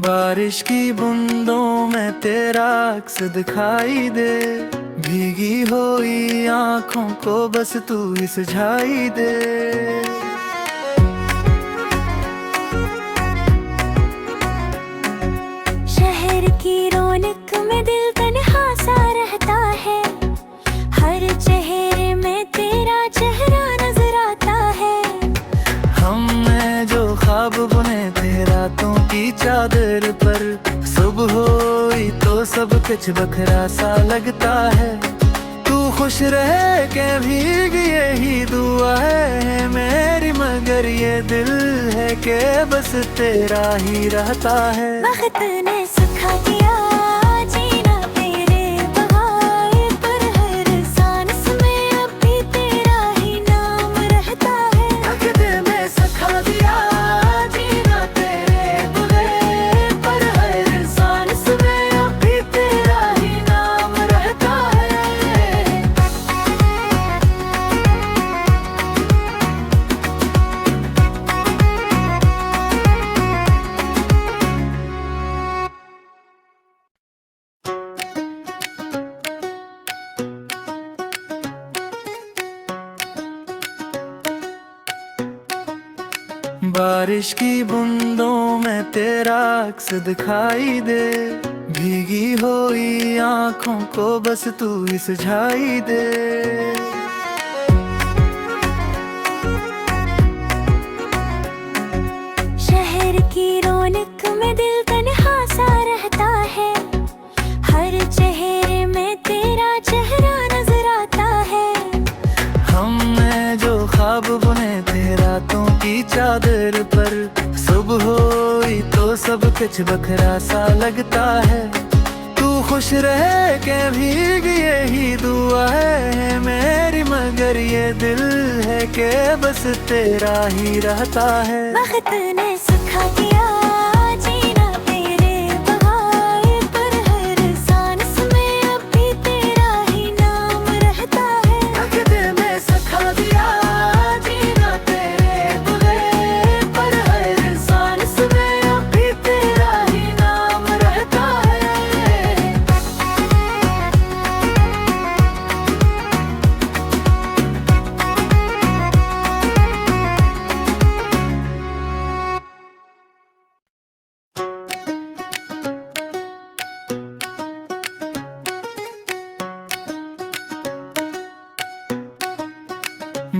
बारिश की बूंदों में तेरा अक्स दिखाई दे, भीगी हुई आंखों को बस तू ही सुझाई दे। शहर की रौनक में दिल तन्हा सा रहता है, हर चेहरे में तेरा चेहरा नजर आता है। हमने जो ख्वाब बुने थे रातों की चादर पर, सुबह हुई तो सब कुछ बखरा सा लगता है। तू खुश रहे के भीग यही दुआ है मेरी, मगर ये दिल है के बस तेरा ही रहता है। वक्त ने सिखा दिया जीना तेरे बहाए पर, हर सांस में अब भी तेरा ही नाम रहता है। वक्त ने सिखा दिया जीना तेरे बुरे पर, हर सांस में अब भी तेरा ही नाम रहता है। बारिश की बूंदों में तेरा अक्स दिखाई दे, भीगी हुई आंखों को बस तू ही सुझाई दे। शहर की रौनक में दिल तन्हा सा रहता है, हर चेहरे में तेरा चेहरा नजर आता है। हमने जो ख्वाब बुने थे रातों की चादर पर, सुबह हुई तो सब कुछ बखरा सा लगता है। तू खुश रहे के भीग यही दुआ है मेरी, मगर ये दिल है के बस तेरा ही रहता है। वक्त ने सिखा दिया जीना तेरे बहाए पर, हर सांस में अब भी तेरा ही नाम रहता है। वक्त ने सिखा दिया जीना तेरे बुरे पर, हर सांस में अब भी तेरा ही नाम रहता है।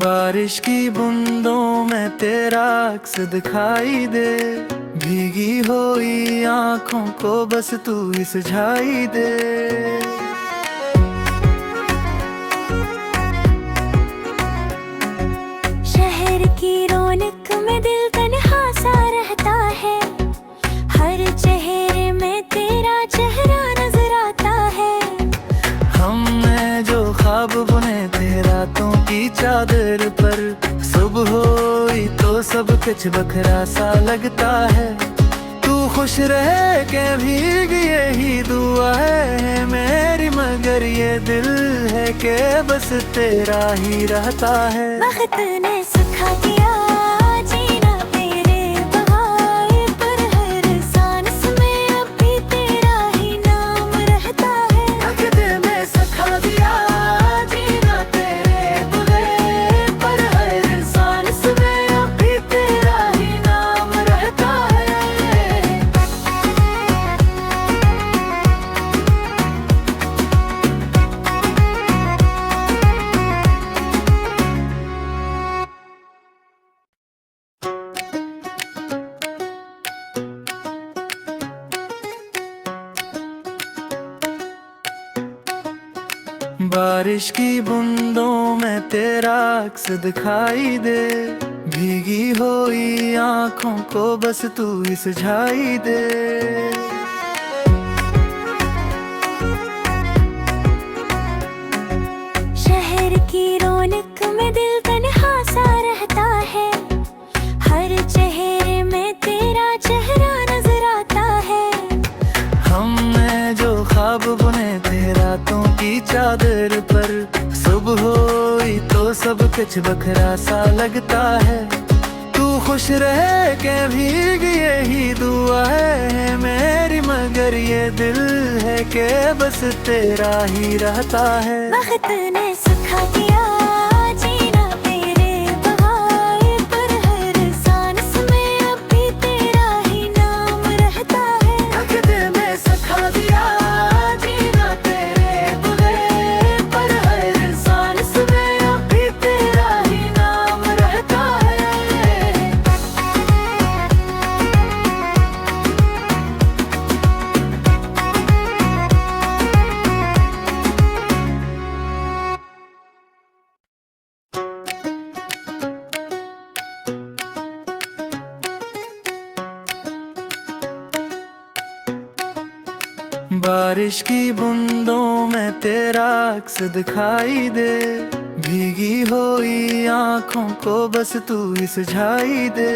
बारिश की बूंदों में तेरा अक्स दिखाई दे, भीगी हुई आंखों को बस तू ही सुझाई दे। शहर की रौनक में दिल तन्हा सा रहता है, हर चेहरे में तेरा चेहरा नजर आता है। हमने जो ख्वाब बुने थे रातों की चादर पर, सुबह हुई तो सब कुछ बखरा सा लगता है। तू खुश रहे के भीग यही दुआ है मेरी, मगर ये दिल है के बस तेरा ही रहता है। वक्त ने सिखा दिया जीना तेरे बहाए पर, हर सांस में अब भी तेरा ही नाम रहता है। वक्त ने सिखा दिया जीना तेरे बुरे पर, हर सांस में अब भी तेरा ही नाम रहता है। बारिश की बूंदों में तेरा अक्स दिखाई दे, भीगी हुई आंखों को बस तू ही सुझाई दे। शहर की रौनक में दिल तन्हा सा रहता है, हर चेहरे में तेरा चेहरा नजर आता है। हमने जो ख्वाब बुने थे रातों की चादर पर, सुबह हुई तो सब कुछ बखरा सा लगता है। तू खुश रहे के भीग यही दुआ है मेरी, मगर ये दिल है के बस तेरा ही रहता है। वक्त ने सिखा दिया जीना तेरे बहाए पर, हर सांस में अब भी तेरा ही नाम रहता है। वक्त ने सिखा दिया जीना तेरे बगैर पर, हर सांस में अब भी तेरा ही नाम रहता है। बारिश की बूंदों में तेरा अक्स दिखाई दे, भीगी हुई आंखों को बस तू ही सुझाई दे।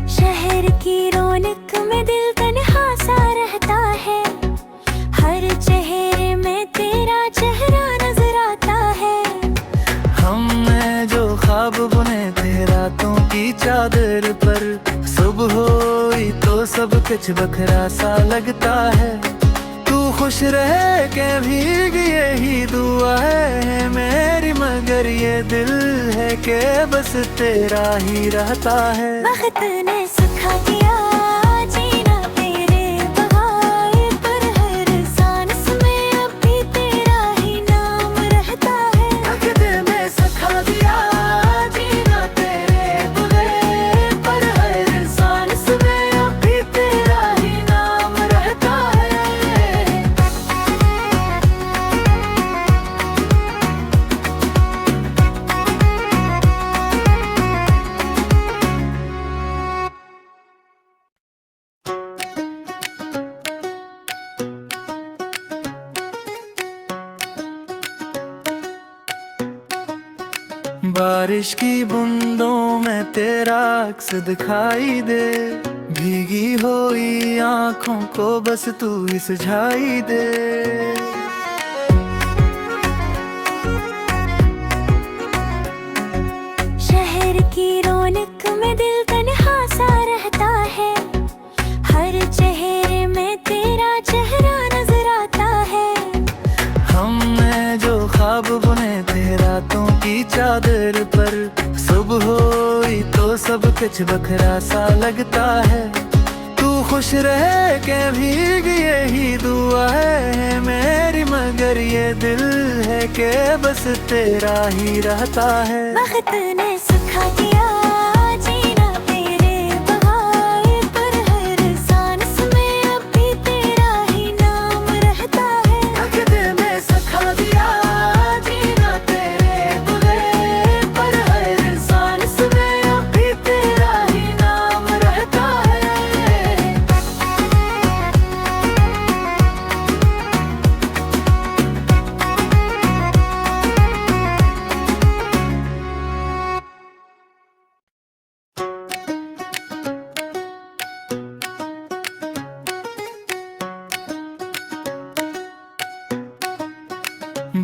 शहर की रौनक में दिल तन्हा सा रहता है, हर चेहरे में तेरा चेहरा नजर आता है। हमने जो ख्वाब बुने थे रातों की चादर पर, सुबह हुई तो सब कुछ बखरा सा लगता है। तू खुश रहे के भीग यही दुआ है मेरी, मगर ये दिल है के बस तेरा ही रहता है। वक्त ने सिखा दिया जीना तेरे बहाए पर, हर सांस में अब भी तेरा ही नाम रहता है। वक्त ने सिखा दिया जीना तेरे बगैर पर, हर सांस में अब भी तेरा ही नाम रहता है। बारिश की बूंदों में तेरा अक्स दिखाई दे, भीगी हुई आंखों को बस तू ही सुझाई दे। शहर की रौनक में दिल तन्हा सा रहता है, हर चेहरे में तेरा चेहरा नजर आता है। हमने जो ख्वाब बुने थे रातों की चादर पर, सुबह हुई तो सब कुछ बखरा सा लगता है। तू खुश रहे के भीग यही दुआ है मेरी, मगर ये दिल है के बस तेरा ही रहता है। वक्त ने सिखा दिया जीना तेरे बहाए पर, हर सांस में अब भी तेरा ही नाम रहता है। वक्त ने सिखा दिया जीना तेरे बगैर पर, हर सांस में अब भी तेरा ही नाम रहता है।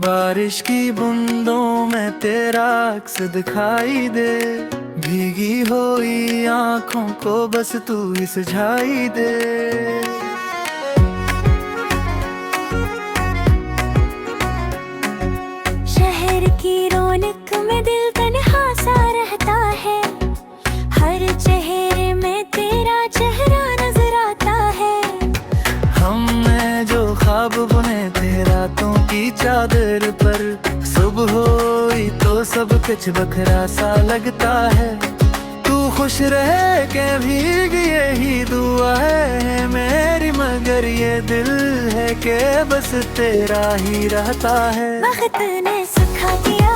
बारिश की बूंदों में तेरा अक्स दिखाई दे, भीगी हुई आंखों को बस तू ही सुझाई दे। शहर की रौनक में दिल तन्हा सा रहता है, हर चेहरे में तेरा चेहरा नजर आता है। हमने जो ख्वाब बुने थे रातों की चादर पर, सुबह हुई तो सब कुछ बखरा सा लगता है। तू खुश रहे के भीग यही दुआ है मेरी, मगर ये दिल है के बस तेरा ही रहता है। वक्त ने सिखा दिया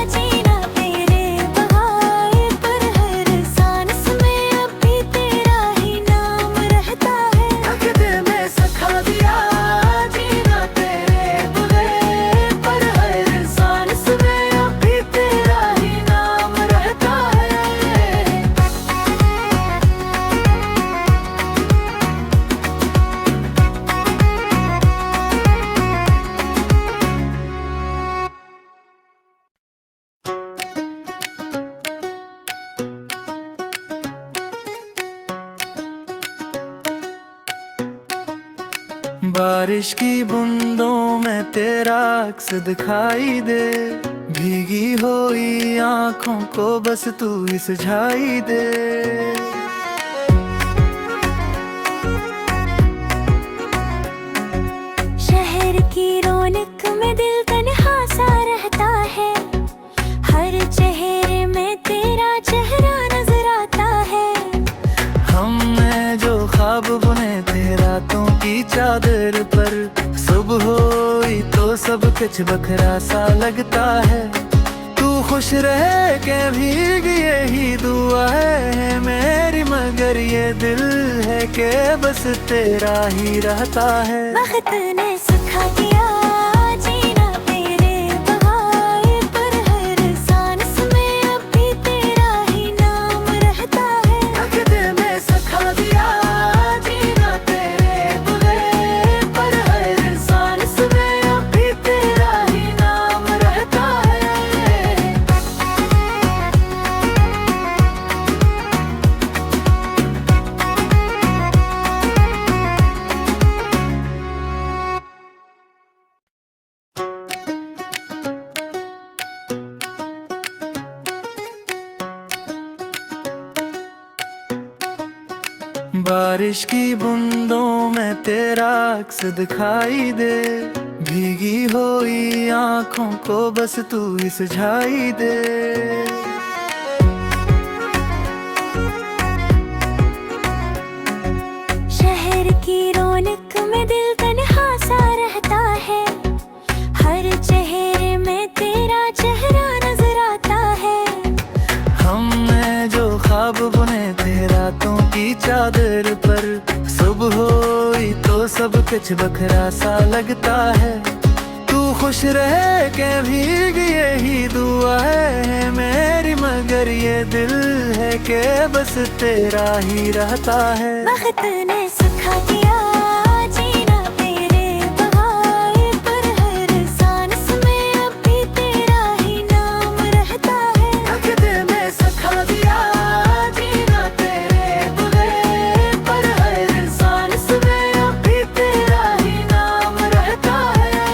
जीना तेरे बहाए पर, हर सांस में अब भी तेरा ही नाम रहता है। वक्त ने सिखा दिया जीना तेरे बगैर पर, हर सांस में अब भी तेरा ही नाम रहता है। बारिश की बूंदों में तेरा अक्स दिखाई दे, भीगी हुई आंखों को बस तू ही सुझाई दे। शहर की रौनक में दिल तन्हा सा रहता है, हर चेहरे में तेरा चेहरा नजर आता है। हमने जो ख्वाब बुने थे रातों की चादर पर, सुबह हुई तो सब कुछ बखरा सा लगता है। तू खुश रहे के भीग यही दुआ है मेरी, मगर ये दिल है कि बस तेरा ही रहता है। वक्त ने सिखा दिया जीना तेरे बहाए पर, हर सांस में अब भी तेरा ही नाम रहता है। वक्त ने सिखा दिया जीना तेरे बहाए पर, हर सांस में अब भी तेरा ही नाम रहता है। बारिश की बूंदों में तेरा अक्स दिखाई दे, भीगी हुई आंखों को बस तू ही सुझाई दे। शहर की रौनक में दिल तन्हा सा रहता है, हर चेहरे में तेरा चेहरा नजर आता है। हमने जो ख्वाब बुने थे रातों की चादर पर, सुबह हुई तो सब कुछ बखरा सा लगता है। तू खुश रहे के भीग यही दुआ है मेरी, मगर ये दिल है कि बस तेरा ही रहता है। वक्त ने सिखा दिया जीना तेरे बहाए पर, हर सांस में अब भी तेरा ही नाम रहता है। वक्त ने सिखा दिया जीना तेरे बहाए पर, हर सांस में अब भी तेरा ही नाम रहता है।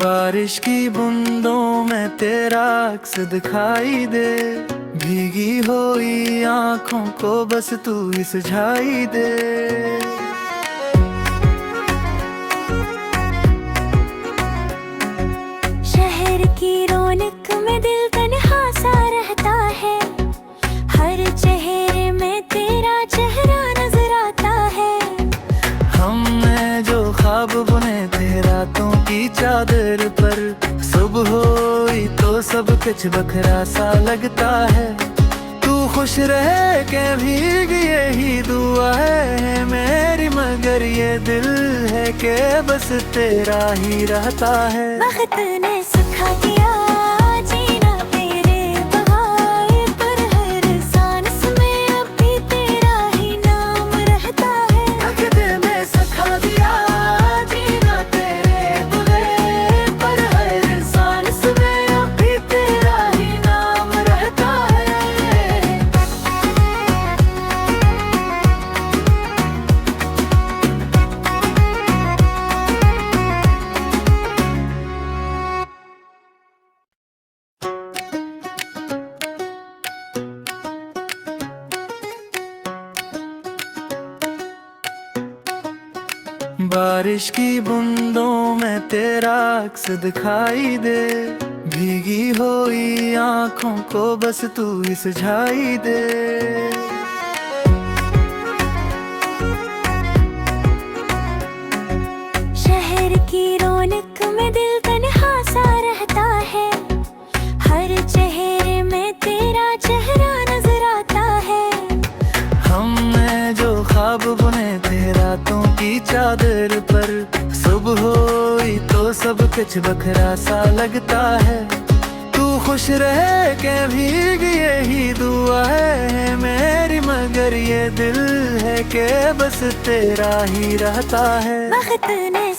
बारिश की बूंदों में तेरा अक्स दिखाई दे, भीगी हुई आंखों को बस तू ही सुझाई दे। शहर की रौनक में दिल तन्हा सा रहता है, हर चेहरे में तेरा चेहरा नजर आता है। हमने जो ख्वाब बुने थे रातों की चादर पर, सुबह हुई तो सब कुछ बखरा सा लगता है। तू खुश रहे के भीग यही दुआ है मेरी, मगर ये दिल है कि बस तेरा ही रहता है। वक्त ने सिखा दिया जीना तेरे बहाए पर, हर सांस में अब भी तेरा ही नाम रहता है। वक्त ने सिखा दिया जीना तेरे बहाए पर, हर सांस में अब भी तेरा ही नाम रहता है। बारिश की बूंदों में तेरा अक्स दिखाई दे, भीगी हुई आंखों को बस तू ही सुझाई दे। शहर की रौनक में दिल तन्हा सा रहता है, हर चेहरे में तेरा चेहरा नजर आता है। हमने जो ख्वाब बुने थे रातों की चादर पर, सुबह हुई तो सब कुछ बखरा सा लगता है। तू खुश रहे के भीग यही दुआ है मेरी, मगर ये दिल है के बस तेरा ही रहता है। वक्त ने